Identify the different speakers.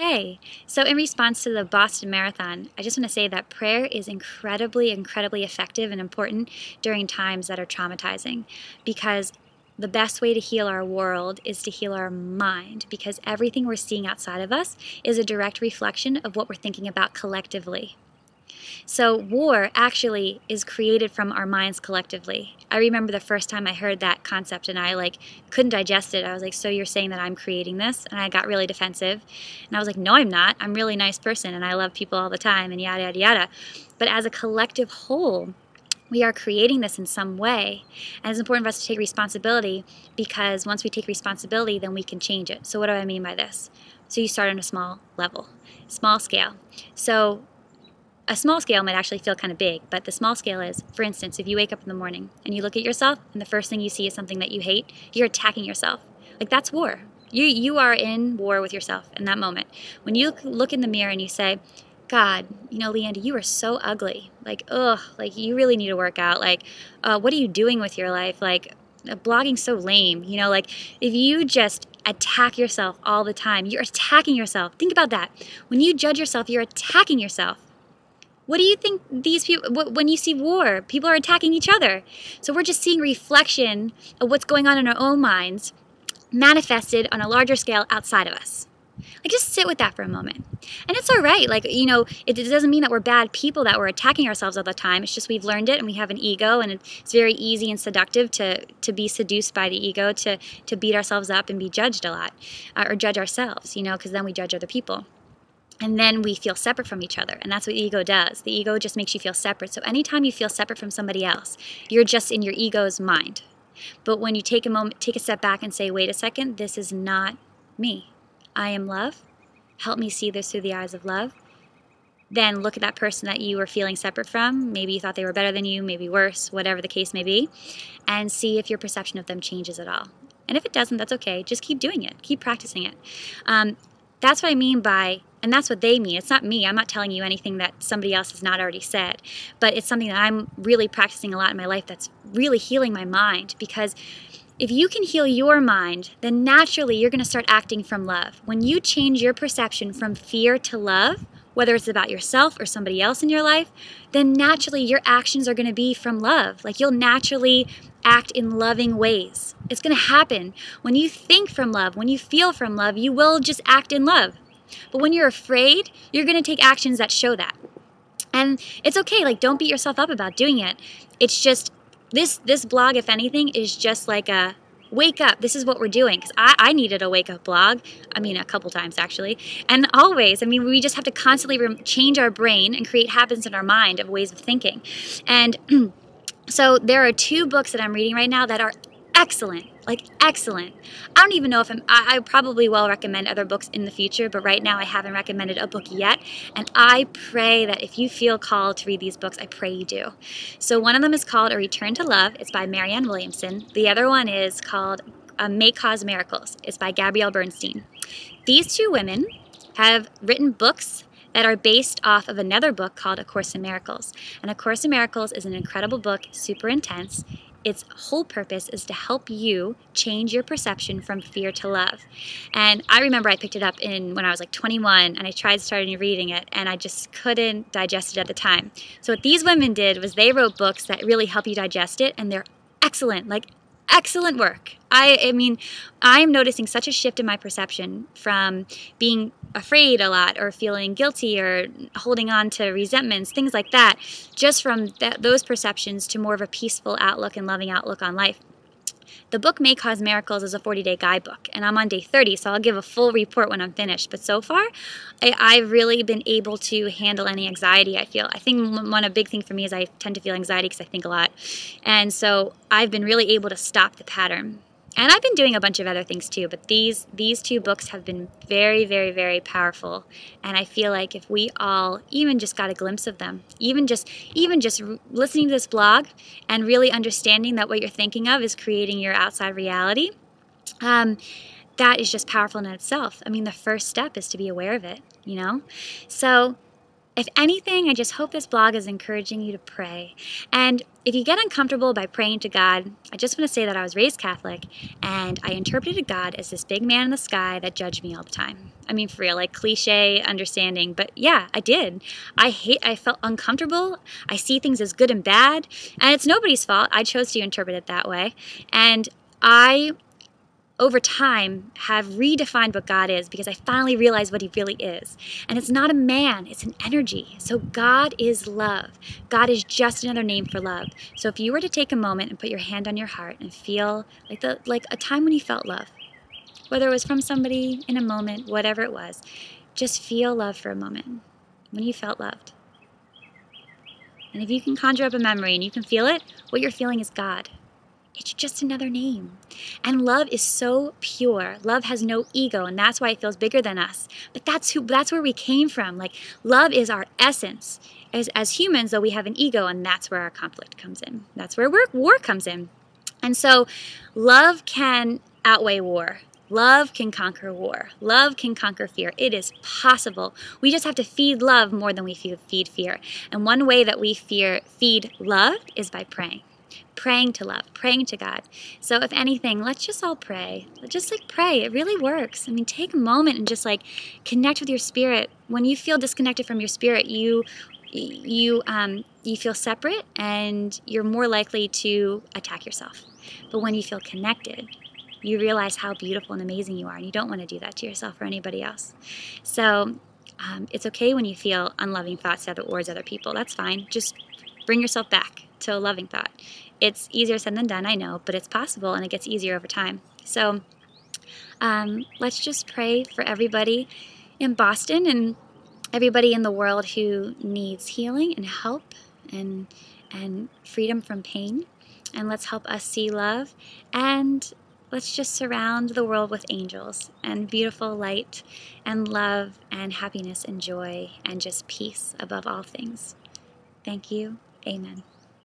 Speaker 1: Hey, so in response to the Boston Marathon, I just want to say that prayer is incredibly, incredibly effective and important during times that are traumatizing, because the best way to heal our world is to heal our mind, because everything we're seeing outside of us is a direct reflection of what we're thinking about collectively. So war actually is created from our minds collectively. I remember the first time I heard that concept and I couldn't digest it. I was like, so you're saying that I'm creating this? And I got really defensive. And I was like, no, I'm not. I'm a really nice person and I love people all the time and yada, yada, yada. But as a collective whole, we are creating this in some way. And it's important for us to take responsibility, because once we take responsibility, then we can change it. So what do I mean by this? So you start on a small level, small scale. So a small scale might actually feel kind of big, but the small scale is, for instance, if you wake up in the morning and you look at yourself and the first thing you see is something that you hate, you're attacking yourself. Like, that's war. You are in war with yourself in that moment. When you look in the mirror and you say, God, Lianda, you are so ugly. Like, ugh, like you really need to work out. Like, what are you doing with your life? Like, blogging's so lame. If you just attack yourself all the time, you're attacking yourself. Think about that. When you judge yourself, you're attacking yourself. What do you think these people, when you see war, people are attacking each other? So we're just seeing reflection of what's going on in our own minds manifested on a larger scale outside of us. Just sit with that for a moment. And it's all right. It doesn't mean that we're bad people, that we're attacking ourselves all the time. It's just we've learned it and we have an ego, and it's very easy and seductive to be seduced by the ego, to beat ourselves up and be judged a lot, or judge ourselves, because then we judge other people. And then we feel separate from each other. And that's what the ego does. The ego just makes you feel separate. So anytime you feel separate from somebody else, you're just in your ego's mind. But when you take a step back and say, wait a second, this is not me. I am love. Help me see this through the eyes of love. Then look at that person that you were feeling separate from. Maybe you thought they were better than you, maybe worse, whatever the case may be. And see if your perception of them changes at all. And if it doesn't, that's okay. Just keep doing it. Keep practicing it. That's what I mean by, and that's what they mean. It's not me. I'm not telling you anything that somebody else has not already said. But it's something that I'm really practicing a lot in my life that's really healing my mind. Because if you can heal your mind, then naturally you're going to start acting from love. When you change your perception from fear to love, whether it's about yourself or somebody else in your life, then naturally your actions are going to be from love. You'll naturally act in loving ways. It's going to happen. When you think from love, when you feel from love, you will just act in love. But when you're afraid, you're going to take actions that show that. And it's okay. Don't beat yourself up about doing it. It's just, this blog, if anything, is just like a wake up. This is what we're doing. Because I needed a wake up blog. A couple times actually. And always, we just have to constantly change our brain and create habits in our mind of ways of thinking. And so there are 2 books that I'm reading right now that are excellent, excellent. I don't even know if I probably will recommend other books in the future, but right now I haven't recommended a book yet. And I pray that if you feel called to read these books, I pray you do. So one of them is called A Return to Love. It's by Marianne Williamson. The other one is called May Cause Miracles. It's by Gabrielle Bernstein. These 2 women have written books that are based off of another book called A Course in Miracles. And A Course in Miracles is an incredible book, super intense. Its whole purpose is to help you change your perception from fear to love. And I remember I picked it up when I was 21, and I tried starting reading it, and I just couldn't digest it at the time. So what these women did was they wrote books that really help you digest it, and they're excellent, excellent work. I'm noticing such a shift in my perception from being afraid a lot or feeling guilty or holding on to resentments, things like that, just from those perceptions to more of a peaceful outlook and loving outlook on life. The book May Cause Miracles is a 40-day guidebook, and I'm on day 30, so I'll give a full report when I'm finished. But so far, I've really been able to handle any anxiety I feel. I think a big thing for me is I tend to feel anxiety because I think a lot. And so I've been really able to stop the pattern. And I've been doing a bunch of other things too, but these 2 books have been very, very, very powerful. And I feel like if we all even just got a glimpse of them, even just listening to this blog and really understanding that what you're thinking of is creating your outside reality, that is just powerful in itself. The first step is to be aware of it, So if anything, I just hope this blog is encouraging you to pray. And if you get uncomfortable by praying to God, I just want to say that I was raised Catholic, and I interpreted God as this big man in the sky that judged me all the time. I mean, for real, like cliche understanding, but yeah, I did. I felt uncomfortable. I see things as good and bad, and it's nobody's fault. I chose to interpret it that way, and I over time have redefined what God is because I finally realized what he really is. And it's not a man, it's an energy. So God is love. God is just another name for love. So if you were to take a moment and put your hand on your heart and feel like a time when you felt love, whether it was from somebody in a moment, whatever it was, just feel love for a moment when you felt loved. And if you can conjure up a memory and you can feel it, what you're feeling is God. It's just another name. And love is so pure. Love has no ego, and that's why it feels bigger than us. But that's where we came from. Like, love is our essence. As humans, though, we have an ego, and that's where our conflict comes in. That's where war comes in. And so love can outweigh war. Love can conquer war. Love can conquer fear. It is possible. We just have to feed love more than we feed fear. And one way that we feed love is by praying. Praying to love, praying to God. So if anything, let's just all pray. Just pray. It really works. I mean, take a moment and just connect with your spirit. When you feel disconnected from your spirit, you feel separate and you're more likely to attack yourself. But when you feel connected, you realize how beautiful and amazing you are, and you don't want to do that to yourself or anybody else. So it's okay when you feel unloving thoughts towards other people. That's fine. Just bring yourself back to a loving thought. It's easier said than done, I know, but it's possible, and it gets easier over time. So let's just pray for everybody in Boston and everybody in the world who needs healing and help and freedom from pain. And let's help us see love. And let's just surround the world with angels and beautiful light and love and happiness and joy and just peace above all things. Thank you. Amen.